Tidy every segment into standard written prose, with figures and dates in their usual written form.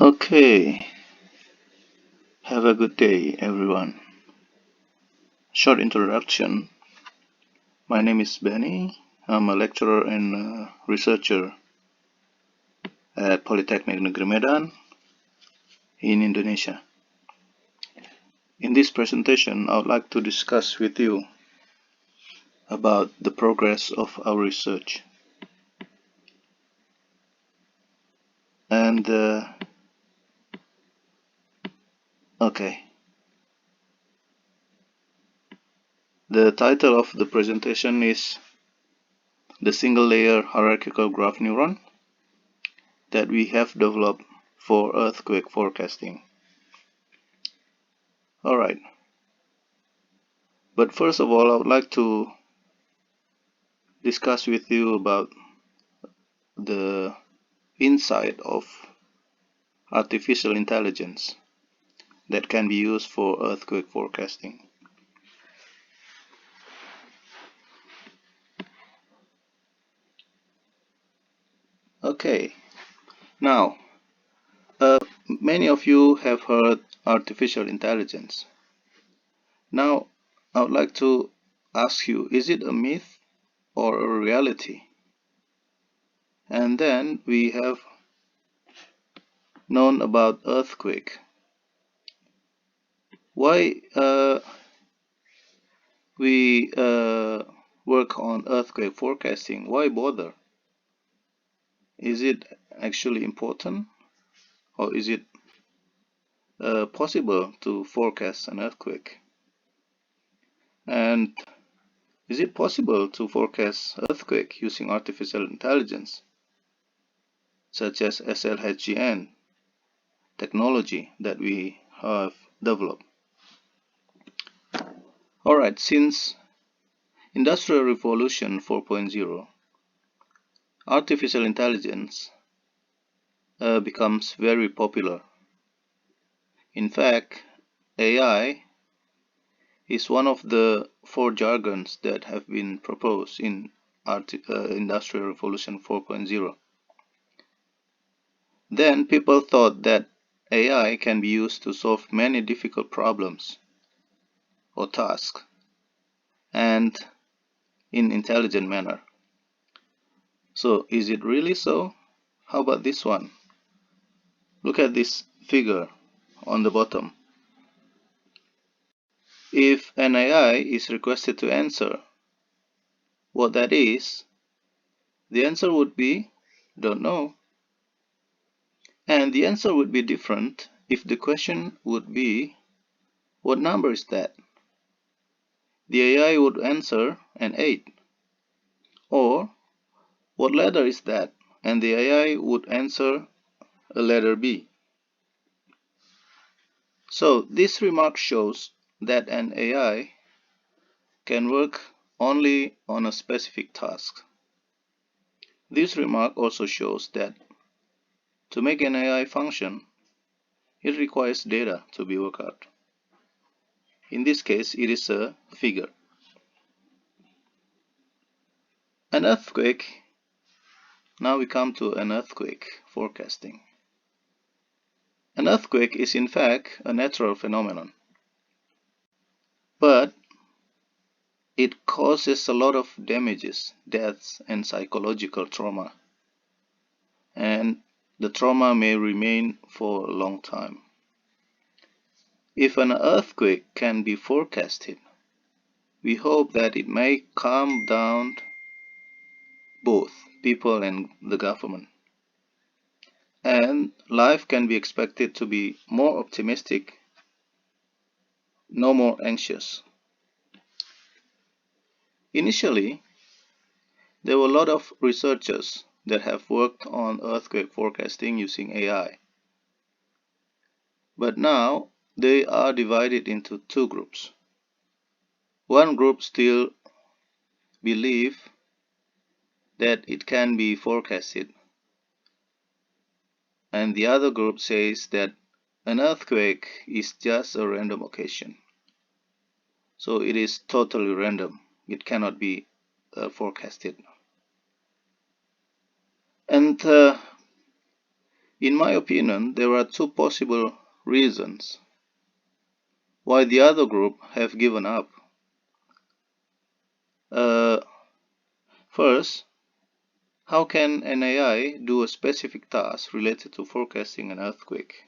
Okay, have a good day, everyone. Short introduction. My name is Benny. I'm a lecturer and researcher at Polytechnic Negeri Medan in Indonesia. In this presentation, I would like to discuss with you about the progress of our research. And, okay. The title of the presentation is The Single Layer Hierarchical Graph Neuron that we have developed for earthquake forecasting. Alright. But first of all, I would like to discuss with you about the insight of artificial intelligence that can be used for earthquake forecasting. Okay, now many of you have heard artificial intelligence. Now I would like to ask you, is it a myth or a reality? And then we have known about earthquake. Why we work on earthquake forecasting? Why bother? Is it actually important, or is it possible to forecast an earthquake? And is it possible to forecast earthquake using artificial intelligence, such as SLHGN technology that we have developed? Alright, since Industrial Revolution 4.0, artificial intelligence becomes very popular. In fact, AI is one of the 4 jargons that have been proposed in Industrial Revolution 4.0. Then people thought that AI can be used to solve many difficult problems or tasks, and in intelligent manner. So is it really so? How about this one? Look at this figure on the bottom. If an AI is requested to answer what that is, the answer would be, don't know. And the answer would be different if the question would be, what number is that? The AI would answer an 8. Or, what letter is that? And the AI would answer a letter B. So this remark shows that an AI can work only on a specific task. This remark also shows that to make an AI function, it requires data to be worked out. In this case, it is a figure. An earthquake. Now we come to an earthquake forecasting. An earthquake is in fact a natural phenomenon, but it causes a lot of damages, deaths, and psychological trauma. And the trauma may remain for a long time. If an earthquake can be forecasted, we hope that it may calm down both people and the government. And life can be expected to be more optimistic, no more anxious. Initially, there were a lot of researchers that have worked on earthquake forecasting using AI. But now they are divided into 2 groups. One group still believe that it can be forecasted, and the other group says that an earthquake is just a random occasion. So it is totally random. It cannot be forecasted. And In my opinion, there are two possible reasons why the other group have given up. First, how can an AI do a specific task related to forecasting an earthquake?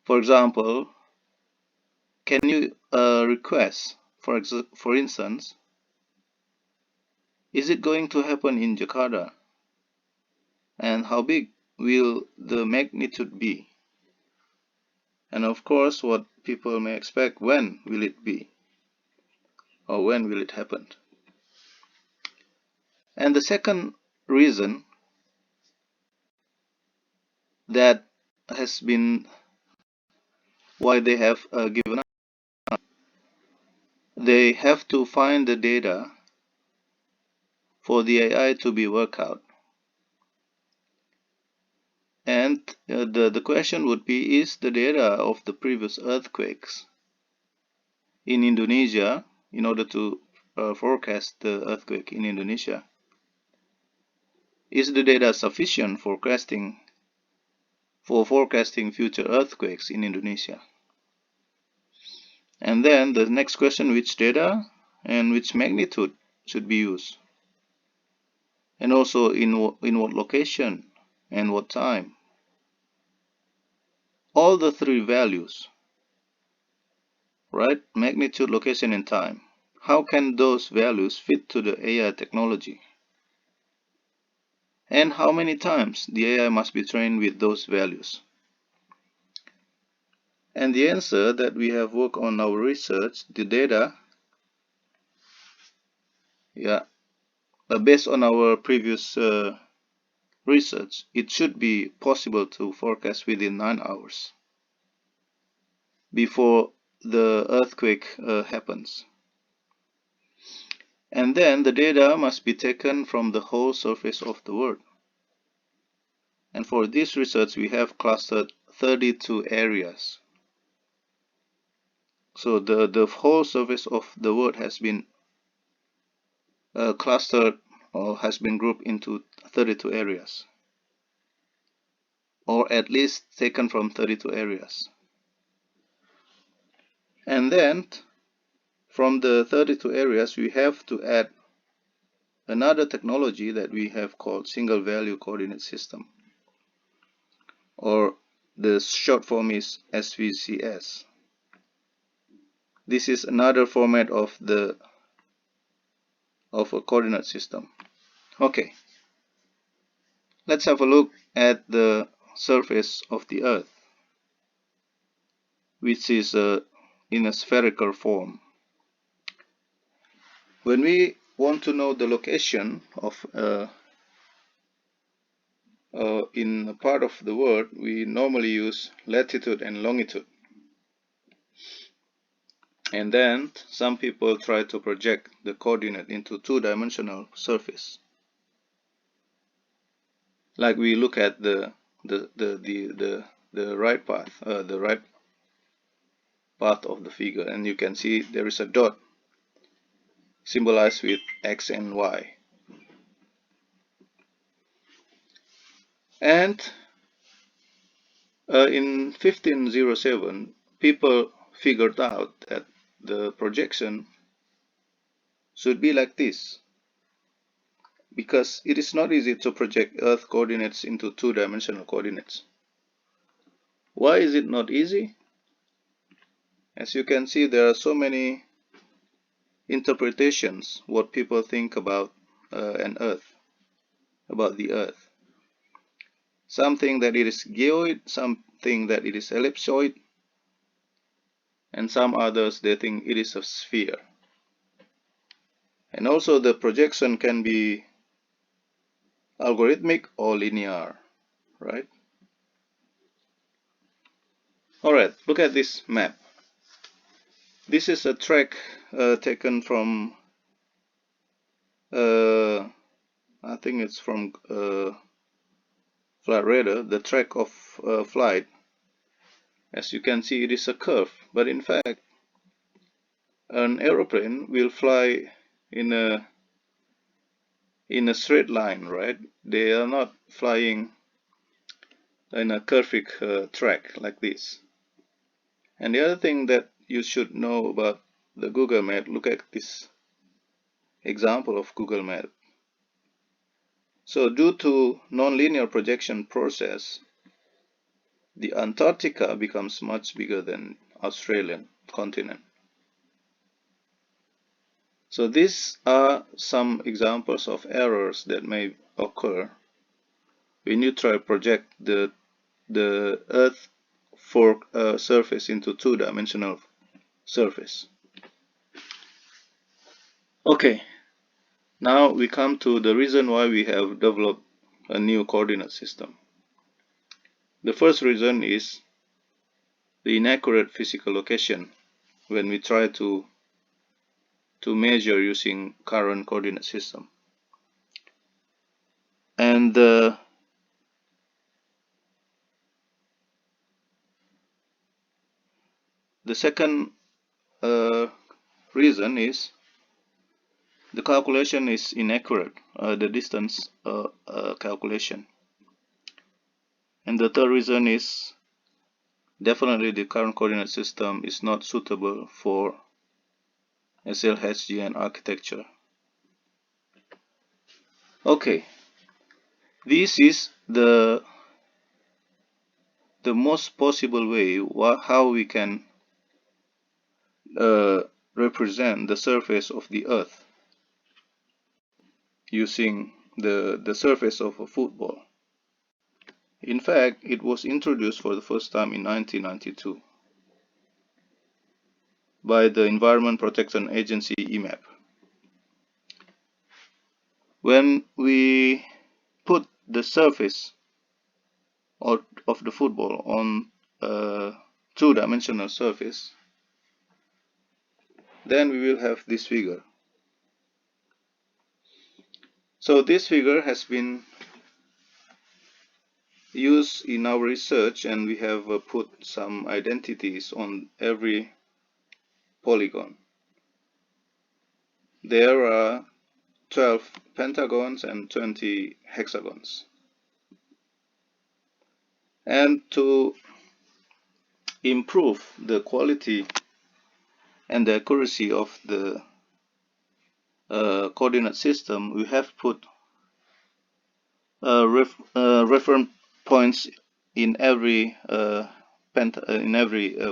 For example, can you request, for instance, is it going to happen in Jakarta? And how big will the magnitude be? And of course, what people may expect, when will it be? Or when will it happen? And the second reason that has been why they have given up, they have to find the data for the AI to be worked out. And the question would be, is the data of the previous earthquakes in Indonesia, in order to forecast the earthquake in Indonesia, is the data sufficient for forecasting future earthquakes in Indonesia? And then the next question, which data and which magnitude should be used? And also in what location and what time? All the three values, right? Magnitude, location, and time. How can those values fit to the AI technology? And how many times the AI must be trained with those values? And the answer that we have worked on our research, the data, based on our previous research, it should be possible to forecast within 9 hours before the earthquake happens. And then the data must be taken from the whole surface of the world. And for this research, we have clustered 32 areas. So the whole surface of the world has been clustered or has been grouped into 32 areas, or at least taken from 32 areas. And then from the 32 areas, we have to add another technology that we have called single value coordinate system, or the short form is SVCS. This is another format of a coordinate system. Okay, let's have a look at the surface of the Earth, which is in a spherical form. When we want to know the location of in a part of the world, we normally use latitude and longitude. And then some people try to project the coordinate into two-dimensional surface. Like we look at the right path, the right part of the figure, and you can see there is a dot symbolized with X and Y. And in 1507, people figured out that the projection should be like this, because it is not easy to project Earth coordinates into two-dimensional coordinates. Why is it not easy? As you can see, there are so many interpretations what people think about about the Earth. Some think that it is geoid, some think that it is ellipsoid, and some others, they think it is a sphere. And also the projection can be algorithmic or linear, right? Alright, look at this map. This is a track taken from, I think it's from Flight Radar, the track of flight. As you can see, it is a curve, but in fact, an aeroplane will fly in a straight line, right? They are not flying in a curved track like this. And the other thing that you should know about the Google map, look at this example of Google map. So due to nonlinear projection process, the Antarctica becomes much bigger than Australian continent. So these are some examples of errors that may occur when you try to project the Earth surface into two-dimensional surface. Okay, now we come to the reason why we have developed a new coordinate system. The first reason is the inaccurate physical location when we try to measure using current coordinate system. And the second reason is the calculation is inaccurate, the distance calculation. And the third reason is definitely the current coordinate system is not suitable for SLHGN architecture. Okay, this is the most possible way how we can represent the surface of the Earth using the surface of a football. In fact, it was introduced for the first time in 1992 by the Environment Protection Agency EMAP. When we put the surface of the football on a two-dimensional surface, then we will have this figure. So this figure has been used in our research, and we have put some identities on every polygon. There are 12 pentagons and 20 hexagons. And to improve the quality and the accuracy of the coordinate system, we have put reference points in every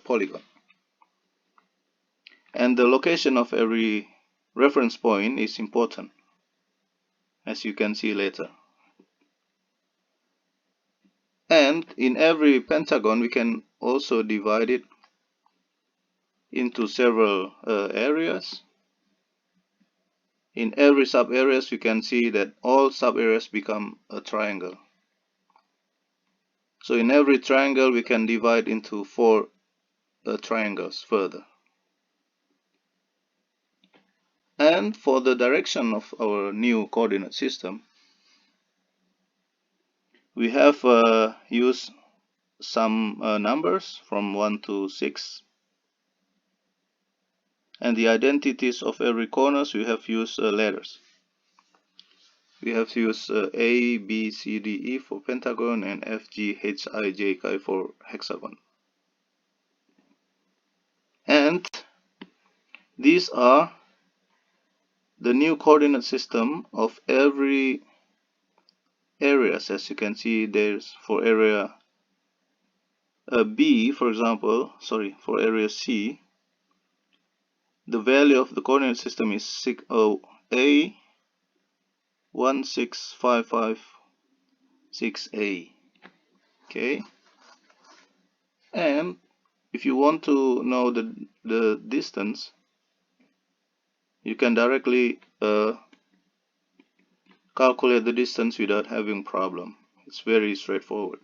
polygon. And the location of every reference point is important, as you can see later. And in every pentagon, we can also divide it into several areas. In every sub-areas, you can see that all sub-areas become a triangle. So in every triangle, we can divide into 4 triangles further. And for the direction of our new coordinate system, we have used some numbers from 1 to 6. And the identities of every corners, we have used letters. We have used A, B, C, D, E for pentagon, and F, G, H, I, J, K for hexagon. And these are the new coordinate system of every areas. As you can see, there's for area B, for example, for area C, the value of the coordinate system is A 16556A. Okay, and if you want to know the distance, you can directly calculate the distance without having problem. It's very straightforward.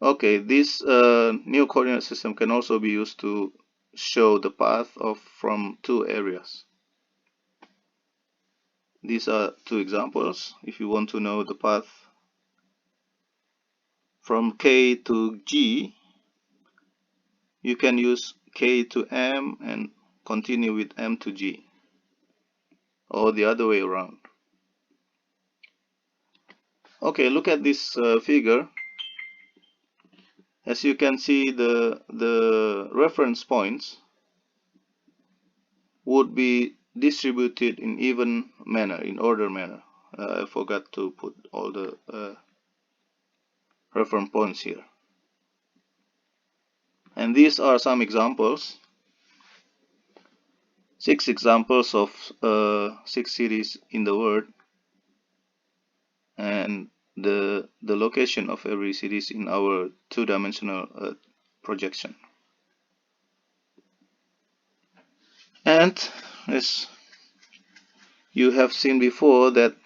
Okay, this new coordinate system can also be used to show the path from 2 areas. These are 2 examples. If you want to know the path from K to G, you can use K to M and continue with M to G, or the other way around. Okay, look at this figure. As you can see, the reference points would be distributed in even manner, in order manner. I forgot to put all the reference points here. And these are some examples, 6 examples of 6 cities in the world, and the location of every city is in our two-dimensional projection. And as you have seen before, that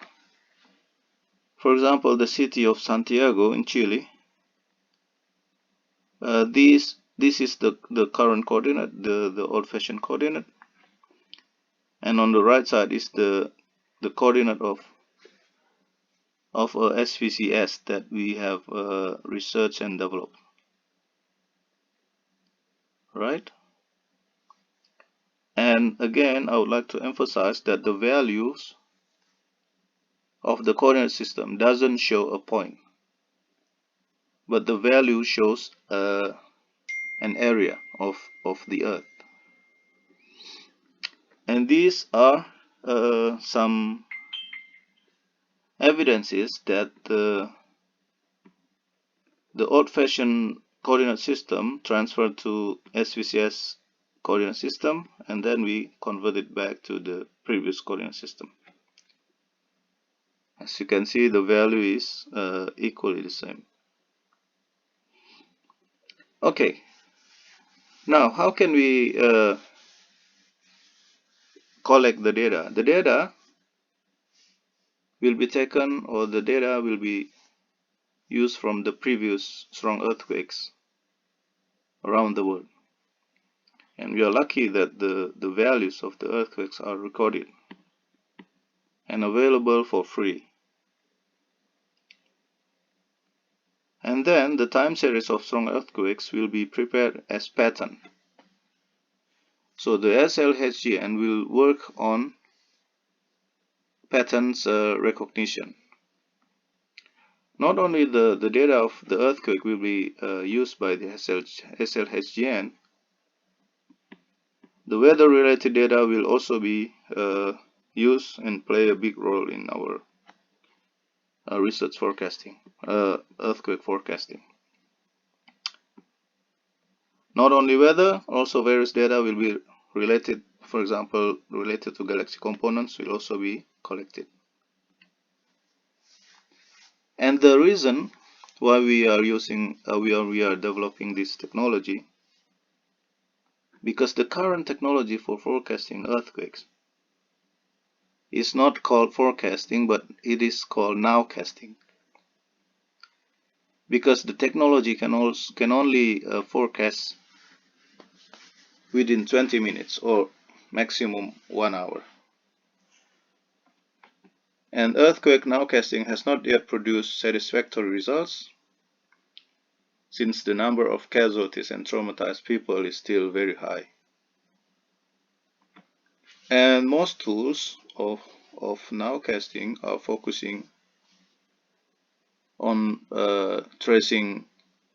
for example the city of Santiago in Chile, this is the current coordinate, the old-fashioned coordinate, and on the right side is the coordinate of a SVCS that we have researched and developed, right? And again, I would like to emphasize that the values of the coordinate system doesn't show a point, but the value shows an area of the Earth. And these are some evidences that the old-fashioned coordinate system transferred to SVCS coordinate system, and then we convert it back to the previous coordinate system. As you can see, the value is equally the same. Okay, now how can we collect the data? The data will be taken, or the data will be used from the previous strong earthquakes around the world. And we are lucky that the values of the earthquakes are recorded and available for free. And then the time series of strong earthquakes will be prepared as pattern. So the SLHGN will work on patterns recognition. Not only the data of the earthquake will be used by the SLHGN, the weather related data will also be used and play a big role in our research forecasting, earthquake forecasting. Not only weather, also various data will be related, for example, related to galaxy components will also be collected. And the reason why we are using, we are developing this technology, because the current technology for forecasting earthquakes is not called forecasting, but it is called nowcasting. Because the technology can only forecast within 20 minutes or maximum 1 hour. And earthquake nowcasting has not yet produced satisfactory results, since the number of casualties and traumatized people is still very high. And most tools of nowcasting are focusing on tracing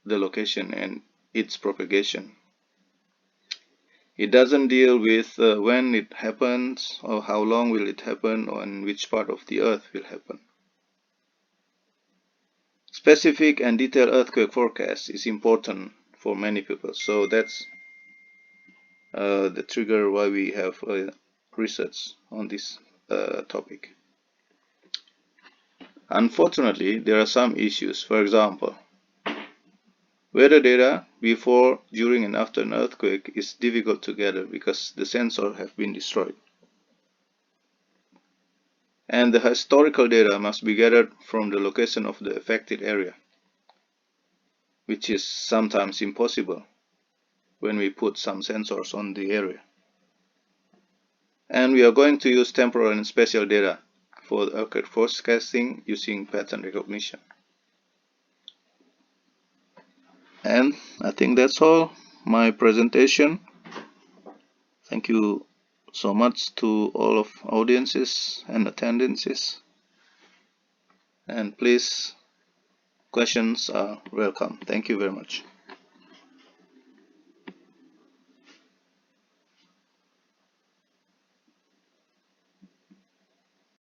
the location and its propagation. It doesn't deal with when it happens, or how long will it happen, or in which part of the earth will happen. Specific and detailed earthquake forecast is important for many people, so that's the trigger why we have research on this topic. Unfortunately, there are some issues. For example, weather data before, during, and after an earthquake is difficult to gather because the sensors have been destroyed. And the historical data must be gathered from the location of the affected area, which is sometimes impossible when we put some sensors on the area. And we are going to use temporal and spatial data for the earthquake forecasting using pattern recognition. And I think that's all my presentation. Thank you so much to all of audiences and attendances. And please questions are welcome. Thank you very much.